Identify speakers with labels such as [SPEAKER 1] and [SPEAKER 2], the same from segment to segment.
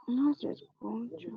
[SPEAKER 1] No se escucha.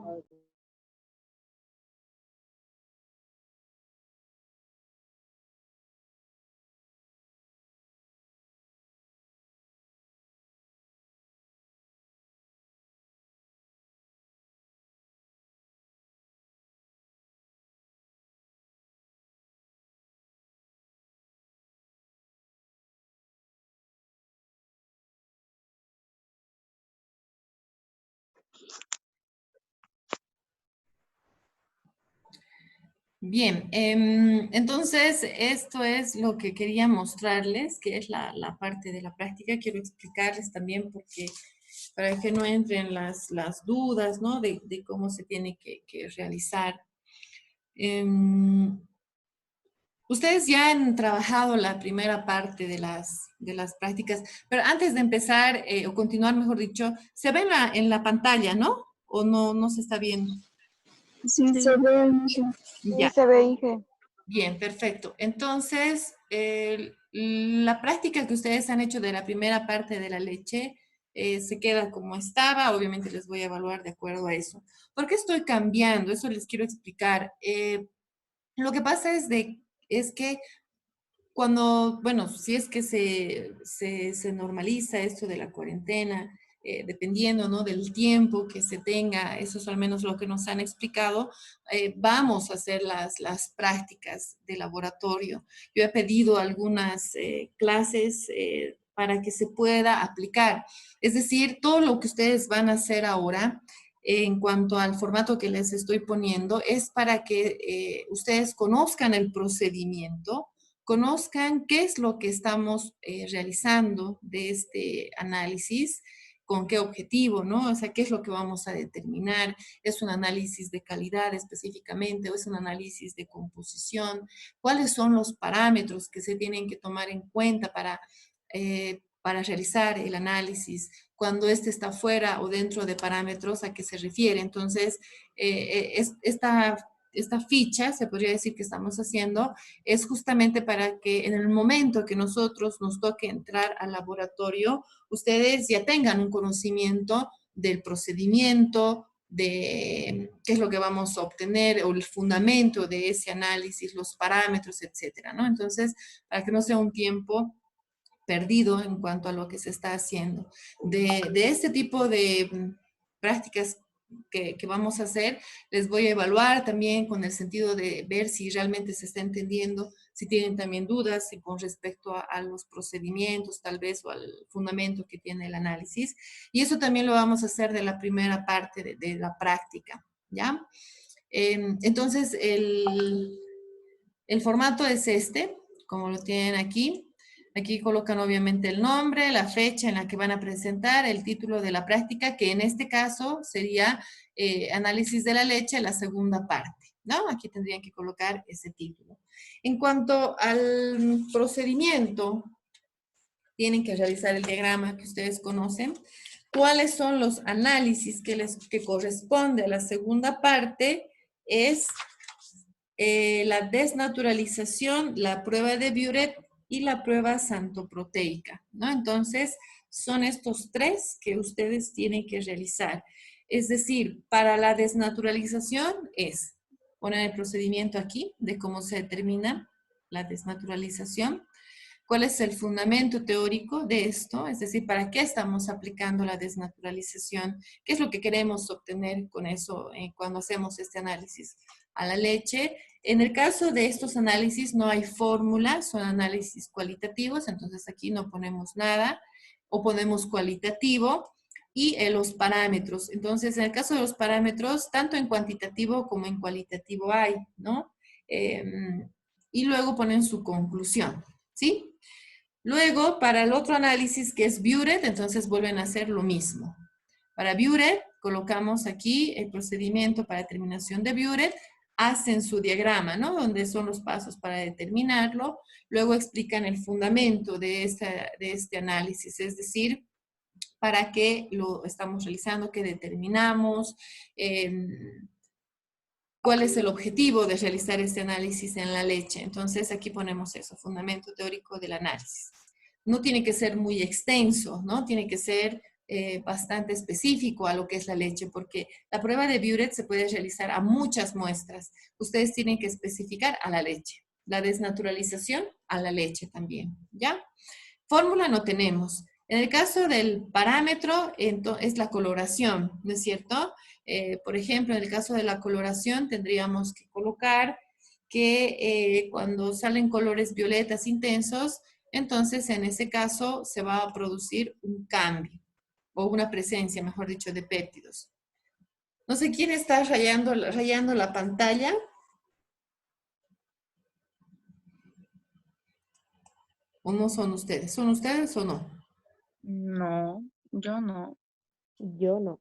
[SPEAKER 2] Bien, entonces esto es lo que quería mostrarles, que es la parte de la práctica. Quiero explicarles también porque para que no entren las dudas, ¿no? De cómo se tiene que realizar. Ustedes ya han trabajado la primera parte de las prácticas, pero antes de empezar, o continuar, mejor dicho, se ve en la pantalla, ¿no? ¿O no se está viendo?
[SPEAKER 1] Sí, se ve, Inge.
[SPEAKER 2] Ya.
[SPEAKER 1] Sí, se ve, Inge.
[SPEAKER 2] Bien, perfecto. Entonces, la práctica que ustedes han hecho de la primera parte de la leche se queda como estaba. Obviamente les voy a evaluar de acuerdo a eso. ¿Por qué estoy cambiando? Eso les quiero explicar. Lo que pasa es que cuando, bueno, si es que se normaliza esto de la cuarentena, dependiendo, ¿no?, del tiempo que se tenga, eso es al menos lo que nos han explicado, vamos a hacer las prácticas de laboratorio. Yo he pedido algunas clases para que se pueda aplicar. Es decir, todo lo que ustedes van a hacer ahora en cuanto al formato que les estoy poniendo es para que ustedes conozcan el procedimiento, conozcan qué es lo que estamos realizando de este análisis, con qué objetivo, ¿no? O sea, qué es lo que vamos a determinar. ¿Es un análisis de calidad específicamente o es un análisis de composición? ¿Cuáles son los parámetros que se tienen que tomar en cuenta para realizar el análisis? Cuando este está fuera o dentro de parámetros, ¿a qué se refiere? Entonces, esta ficha, se podría decir que estamos haciendo, es justamente para que en el momento que nosotros nos toque entrar al laboratorio, ustedes ya tengan un conocimiento del procedimiento, de qué es lo que vamos a obtener, o el fundamento de ese análisis, los parámetros, etcétera, ¿no? Entonces, para que no sea un tiempo perdido en cuanto a lo que se está haciendo. De este tipo de prácticas que vamos a hacer, les voy a evaluar también con el sentido de ver si realmente se está entendiendo, si tienen también dudas si con respecto a los procedimientos tal vez o al fundamento que tiene el análisis. Y eso también lo vamos a hacer de la primera parte de la práctica, ¿ya? Entonces, el formato es este, como lo tienen aquí. Aquí colocan obviamente el nombre, la fecha en la que van a presentar, el título de la práctica, que en este caso sería análisis de la leche, la segunda parte, ¿no? Aquí tendrían que colocar ese título. En cuanto al procedimiento, tienen que realizar el diagrama que ustedes conocen. ¿Cuáles son los análisis que corresponde a la segunda parte? Es la desnaturalización, la prueba de Biuret y la prueba santoproteica, ¿no? Entonces, son estos tres que ustedes tienen que realizar. Es decir, para la desnaturalización es poner el procedimiento aquí de cómo se determina la desnaturalización. ¿Cuál es el fundamento teórico de esto? Es decir, ¿para qué estamos aplicando la desnaturalización? ¿Qué es lo que queremos obtener con eso cuando hacemos este análisis a la leche? En el caso de estos análisis no hay fórmula, son análisis cualitativos, entonces aquí no ponemos nada, o ponemos cualitativo, y los parámetros. Entonces, en el caso de los parámetros, tanto en cuantitativo como en cualitativo hay, ¿no? Y luego ponen su conclusión, ¿sí? Luego, para el otro análisis que es Biuret, entonces vuelven a hacer lo mismo. Para Biuret, colocamos aquí el procedimiento para determinación de Biuret, hacen su diagrama, ¿no? Donde son los pasos para determinarlo, luego explican el fundamento de este análisis, es decir, para qué lo estamos realizando, qué determinamos, cuál es el objetivo de realizar este análisis en la leche. Entonces, aquí ponemos eso, fundamento teórico del análisis. No tiene que ser muy extenso, ¿no? Tiene que ser bastante específico a lo que es la leche, porque la prueba de Biuret se puede realizar a muchas muestras. Ustedes tienen que especificar a la leche. La desnaturalización a la leche también, ¿ya? Fórmula no tenemos. En el caso del parámetro, es la coloración, ¿no es cierto? Por ejemplo, en el caso de la coloración tendríamos que colocar que cuando salen colores violetas intensos, entonces en ese caso se va a producir un cambio o una presencia, mejor dicho, de péptidos. No sé quién está rayando la pantalla. ¿O no son ustedes? ¿Son ustedes o no?
[SPEAKER 3] No, yo no.
[SPEAKER 4] Yo no.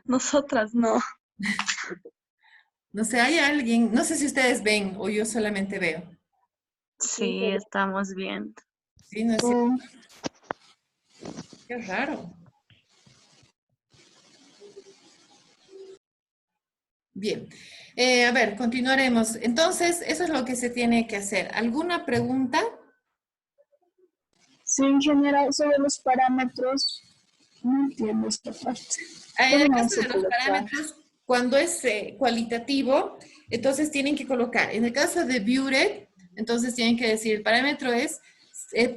[SPEAKER 3] Nosotras no.
[SPEAKER 2] No sé, hay alguien, no sé si ustedes ven o yo solamente veo.
[SPEAKER 3] Sí, estamos viendo.
[SPEAKER 2] Sí, no es cierto.
[SPEAKER 1] Oh,
[SPEAKER 2] Qué raro. Bien. A ver, continuaremos. Entonces, eso es lo que se tiene que hacer. ¿Alguna pregunta?
[SPEAKER 1] sí, en general, sobre los parámetros, no entiendo esta parte.
[SPEAKER 2] En el
[SPEAKER 1] ¿Cómo
[SPEAKER 2] caso
[SPEAKER 1] se
[SPEAKER 2] de los
[SPEAKER 1] coloca?
[SPEAKER 2] parámetros, cuando es cualitativo, entonces tienen que colocar. En el caso de Biuret, entonces tienen que decir, el parámetro es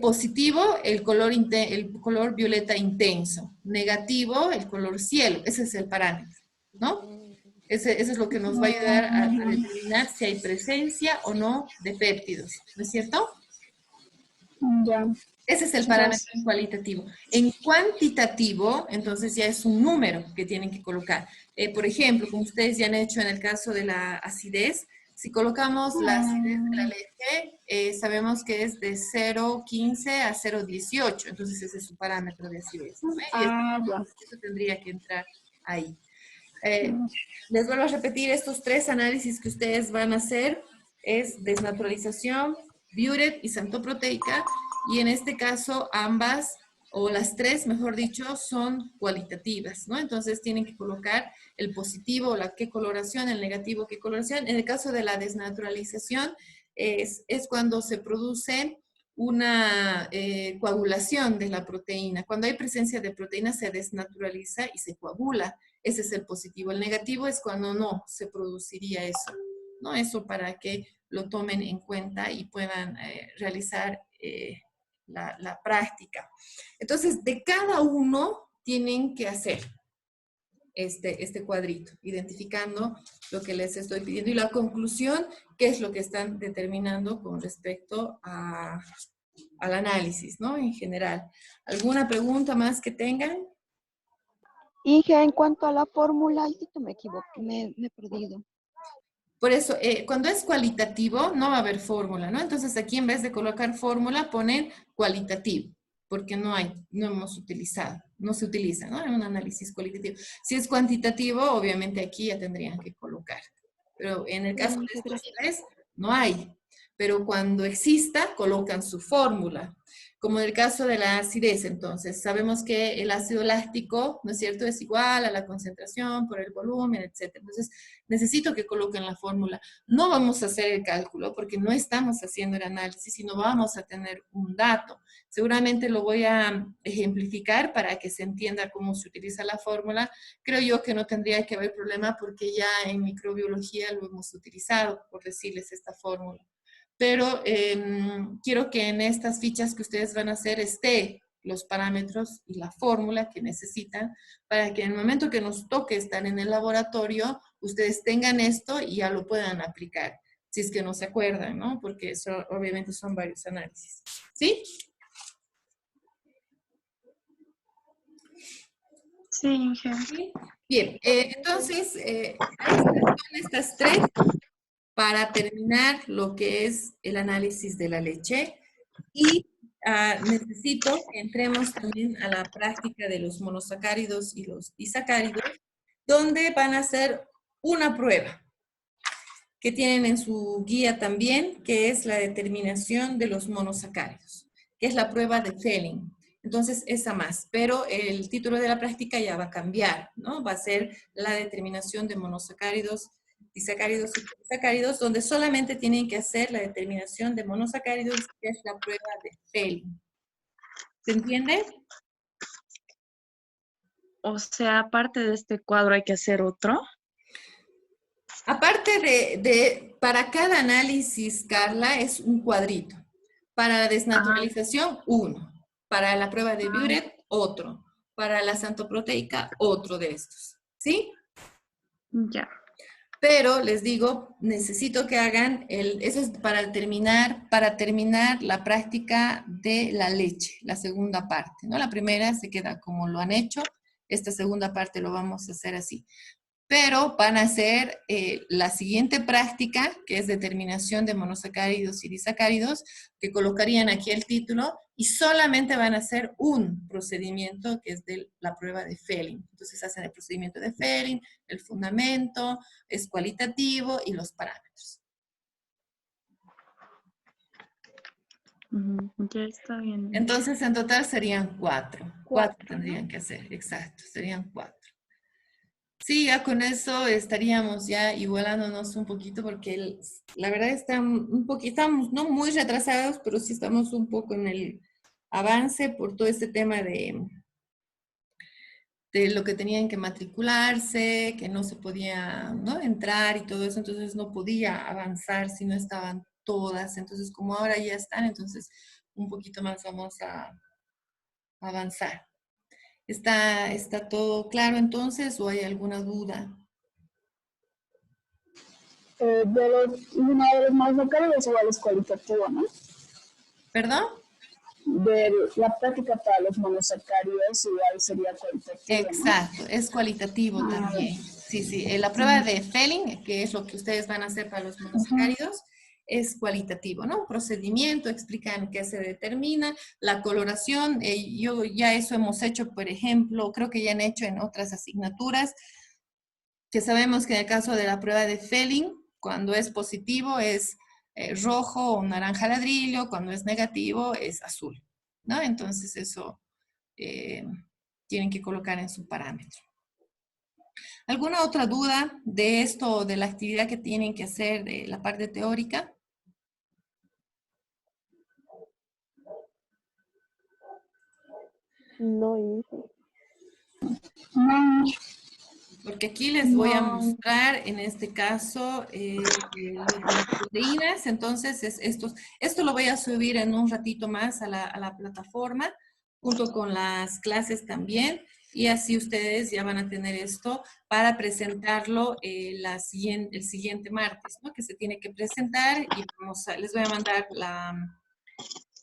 [SPEAKER 2] positivo, el color violeta intenso. Negativo, el color cielo. Ese es el parámetro, ¿no? Ese es lo que nos va a ayudar a determinar si hay presencia o no de péptidos, ¿no es cierto?
[SPEAKER 1] Ya,
[SPEAKER 2] Ese es el parámetro cualitativo. En cuantitativo, entonces ya es un número que tienen que colocar. Por ejemplo, como ustedes ya han hecho en el caso de la acidez, si colocamos la acidez de la leche, sabemos que es de 0,15 a 0,18. Entonces ese es su parámetro de acidez, ¿no? Y
[SPEAKER 1] ya.
[SPEAKER 2] eso tendría que entrar ahí. Les vuelvo a repetir, estos tres análisis que ustedes van a hacer es desnaturalización, Biuret y santoproteica, y en este caso ambas, o las tres, mejor dicho, son cualitativas, ¿no? Entonces tienen que colocar el positivo, la qué coloración, el negativo, qué coloración. En el caso de la desnaturalización, es cuando se produce una coagulación de la proteína. Cuando hay presencia de proteína se desnaturaliza y se coagula. Ese es el positivo. El negativo es cuando no se produciría eso, ¿no? Eso para que lo tomen en cuenta y puedan realizar la práctica. Entonces, de cada uno tienen que hacer este cuadrito, identificando lo que les estoy pidiendo y la conclusión, qué es lo que están determinando con respecto al análisis, ¿no? En general. ¿Alguna pregunta más que tengan?
[SPEAKER 4] Inge, en cuanto a la fórmula, ahí sí que me equivoqué, me he perdido.
[SPEAKER 2] Por eso, cuando es cualitativo, no va a haber fórmula, ¿no? Entonces aquí en vez de colocar fórmula, ponen cualitativo, porque no hemos utilizado, no se utiliza, ¿no? En un análisis cualitativo. Si es cuantitativo, obviamente aquí ya tendrían que colocar. Pero en el caso de
[SPEAKER 4] Inge,
[SPEAKER 2] estos
[SPEAKER 4] gracias.
[SPEAKER 2] tres, no hay. Pero cuando exista, colocan su fórmula. Como en el caso de la acidez, entonces, sabemos que el ácido láctico, ¿no es cierto?, es igual a la concentración por el volumen, etc. Entonces, necesito que coloquen la fórmula. No vamos a hacer el cálculo porque no estamos haciendo el análisis y no vamos a tener un dato. Seguramente lo voy a ejemplificar para que se entienda cómo se utiliza la fórmula. Creo yo que no tendría que haber problema porque ya en microbiología lo hemos utilizado, por decirles esta fórmula. Pero quiero que en estas fichas que ustedes van a hacer esté los parámetros y la fórmula que necesitan para que en el momento que nos toque estar en el laboratorio, ustedes tengan esto y ya lo puedan aplicar, si es que no se acuerdan, ¿no? Porque eso obviamente son varios análisis. ¿Sí?
[SPEAKER 3] Sí, Inge.
[SPEAKER 2] ¿Sí? Bien, entonces, son estas tres para terminar lo que es el análisis de la leche. Y necesito que entremos también a la práctica de los monosacáridos y los disacáridos, donde van a hacer una prueba que tienen en su guía también, que es la determinación de los monosacáridos, que es la prueba de Fehling. Entonces, esa más, pero el título de la práctica ya va a cambiar, ¿no? Va a ser la determinación de monosacáridos, disacáridos y polisacáridos, donde solamente tienen que hacer la determinación de monosacáridos, que es la prueba de Fehling. ¿Se entiende?
[SPEAKER 3] O sea, aparte de este cuadro hay que hacer otro.
[SPEAKER 2] Aparte para cada análisis, Carla, es un cuadrito. Para la desnaturalización, uno. Para la prueba de Biuret, otro. Para la santoproteica, otro de estos. ¿Sí?
[SPEAKER 3] Ya.
[SPEAKER 2] Pero les digo, necesito que hagan eso es para terminar la práctica de la leche, la segunda parte, ¿no? La primera se queda como lo han hecho, esta segunda parte lo vamos a hacer así. Pero van a hacer la siguiente práctica, que es determinación de monosacáridos y disacáridos, que colocarían aquí el título, y solamente van a hacer un procedimiento, que es de la prueba de Fehling. Entonces hacen el procedimiento de Fehling, el fundamento, es cualitativo y los parámetros.
[SPEAKER 3] Ya está bien.
[SPEAKER 2] Entonces en total serían cuatro. Cuatro tendrían que hacer, exacto, serían 4. Sí, ya con eso estaríamos ya igualándonos un poquito porque la verdad estamos no muy retrasados, pero sí estamos un poco en el avance por todo este tema de lo que tenían que matricularse, que no se podía, ¿no?, entrar y todo eso, entonces no podía avanzar si no estaban todas. Entonces, como ahora ya están, entonces un poquito más vamos a avanzar. ¿Está todo claro entonces o hay alguna duda?
[SPEAKER 1] Uno de los más locales igual es cualitativo, ¿no?
[SPEAKER 2] ¿Perdón?
[SPEAKER 1] De la práctica para los monosacáridos igual sería cualitativo, ¿no?
[SPEAKER 2] Exacto, es cualitativo también. Sí, sí. La prueba de Fehling, que es lo que ustedes van a hacer para los monosacáridos, es cualitativo, ¿no? Procedimiento, explican qué se determina, la coloración, yo ya eso hemos hecho, por ejemplo, creo que ya han hecho en otras asignaturas, que sabemos que en el caso de la prueba de Fehling, cuando es positivo es rojo o naranja ladrillo, cuando es negativo es azul, ¿no? Entonces eso tienen que colocar en su parámetro. ¿Alguna otra duda de esto, de la actividad que tienen que hacer de la parte teórica?
[SPEAKER 4] No, hija.
[SPEAKER 1] No,
[SPEAKER 2] Porque aquí les voy a mostrar, en este caso, las proteínas. Entonces, esto lo voy a subir en un ratito más a la plataforma, junto con las clases también. Y así ustedes ya van a tener esto para presentarlo el siguiente martes, ¿no? Que se tiene que presentar y les voy a mandar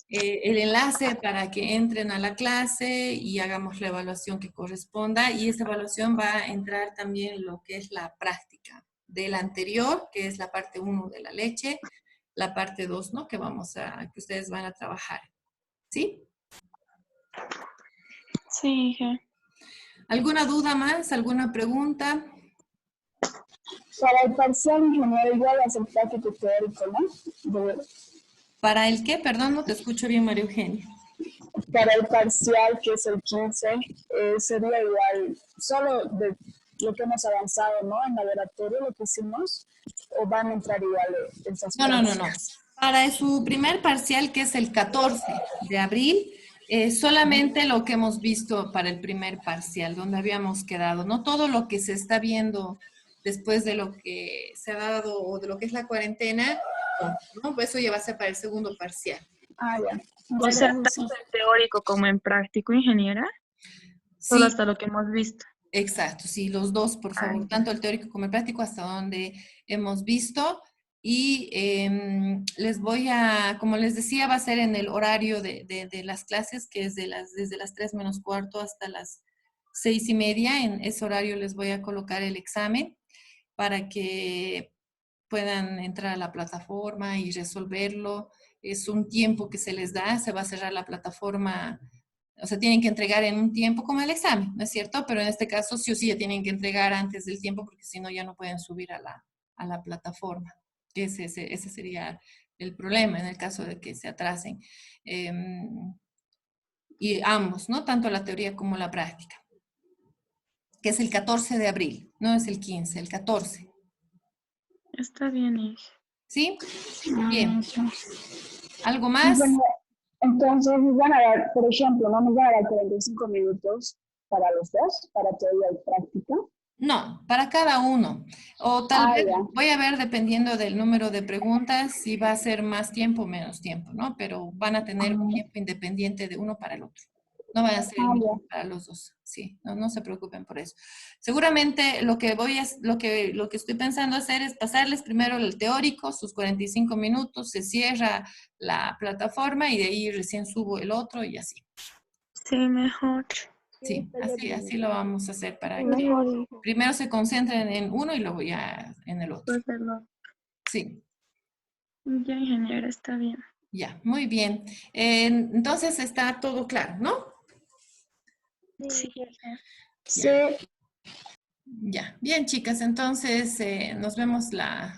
[SPEAKER 2] el enlace para que entren a la clase y hagamos la evaluación que corresponda. Y esta evaluación va a entrar también lo que es la práctica de la anterior, que es la parte 1 de la leche, la parte 2, ¿no? Que ustedes van a trabajar. ¿Sí?
[SPEAKER 3] Sí, hija.
[SPEAKER 2] ¿Alguna duda más? ¿Alguna pregunta?
[SPEAKER 1] para el parcial ingeniero igual es el práctico teórico, ¿no?
[SPEAKER 2] ¿Para el qué? Perdón, no te escucho bien, María Eugenia.
[SPEAKER 1] Para el parcial, que es el 15, sería igual, solo de lo que hemos avanzado, ¿no? En laboratorio, lo que hicimos, o van a entrar igual esas
[SPEAKER 2] No.
[SPEAKER 1] prácticas.
[SPEAKER 2] Para su primer parcial, que es el 14 de abril, solamente lo que hemos visto para el primer parcial, donde habíamos quedado, no todo lo que se está viendo después de lo que se ha dado o de lo que es la cuarentena, ¿no? Pues eso ya va a ser para el segundo parcial.
[SPEAKER 1] Ah, ya.
[SPEAKER 3] O sea, tanto en teórico como en práctico, ingeniera. Solo
[SPEAKER 2] Sí,
[SPEAKER 3] hasta lo que hemos visto.
[SPEAKER 2] exacto, sí, los dos, por favor,
[SPEAKER 3] Ay,
[SPEAKER 2] tanto el teórico como el práctico, hasta donde hemos visto. Y les voy a, como les decía, va a ser en el horario de las clases, que es desde las 3 menos cuarto hasta las 6:30. En ese horario les voy a colocar el examen para que puedan entrar a la plataforma y resolverlo. Es un tiempo que se les da, se va a cerrar la plataforma, o sea, tienen que entregar en un tiempo como el examen, ¿no es cierto? Pero en este caso sí o sí ya tienen que entregar antes del tiempo porque si no ya no pueden subir a la plataforma. Ese sería el problema en el caso de que se atrasen. Y ambos, ¿no? Tanto la teoría como la práctica. Que es el 14 de abril, no es el 15, el 14.
[SPEAKER 3] está bien, hija.
[SPEAKER 2] ¿Sí? Bien. ¿Algo
[SPEAKER 1] Y
[SPEAKER 2] más?
[SPEAKER 1] bueno, entonces nos van a dar, por ejemplo, ¿no? Nos van a dar 45 minutos para los dos, para teoría y práctica.
[SPEAKER 2] No, para cada uno. O tal vez
[SPEAKER 1] Ya.
[SPEAKER 2] voy a ver dependiendo del número de preguntas si va a ser más tiempo o menos tiempo, ¿no? Pero van a tener un tiempo independiente de uno para el otro. No va a ser el mismo
[SPEAKER 1] Ya.
[SPEAKER 2] para los dos. Sí, no se preocupen por eso. Seguramente lo que estoy pensando hacer es pasarles primero el teórico, sus 45 minutos, se cierra la plataforma y de ahí recién subo el otro y así.
[SPEAKER 3] Sí, mejor.
[SPEAKER 2] Sí, así lo vamos a hacer para que
[SPEAKER 4] Mejor, hija.
[SPEAKER 2] primero se concentren en uno y luego ya en el otro.
[SPEAKER 3] Pues verlo.
[SPEAKER 2] Sí,
[SPEAKER 3] Ya, ingeniera, está bien.
[SPEAKER 2] ya, muy bien. Entonces está todo claro, ¿no?
[SPEAKER 3] Sí.
[SPEAKER 1] Sí,
[SPEAKER 2] Ya, bien, chicas, entonces nos vemos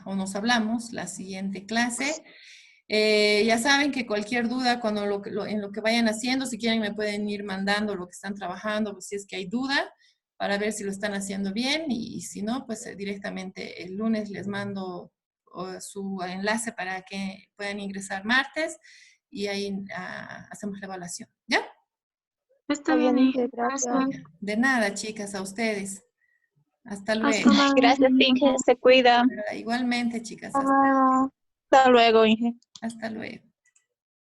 [SPEAKER 2] nos hablamos la siguiente clase. Ya saben que cualquier duda cuando en lo que vayan haciendo, si quieren me pueden ir mandando lo que están trabajando, pues si es que hay duda, para ver si lo están haciendo bien y si no, pues directamente el lunes les mando su enlace para que puedan ingresar martes y ahí hacemos la evaluación. ¿Ya?
[SPEAKER 3] Está
[SPEAKER 4] Está
[SPEAKER 3] bien,
[SPEAKER 4] bien,
[SPEAKER 3] Inge.
[SPEAKER 4] Inge, gracias.
[SPEAKER 3] Gracias.
[SPEAKER 2] De nada, chicas, a ustedes. Hasta
[SPEAKER 3] Hasta
[SPEAKER 2] luego.
[SPEAKER 3] luego.
[SPEAKER 5] Gracias, Inge, se cuida.
[SPEAKER 2] Igualmente, chicas,
[SPEAKER 3] Hasta luego. Hasta luego, Inge.
[SPEAKER 2] hasta luego.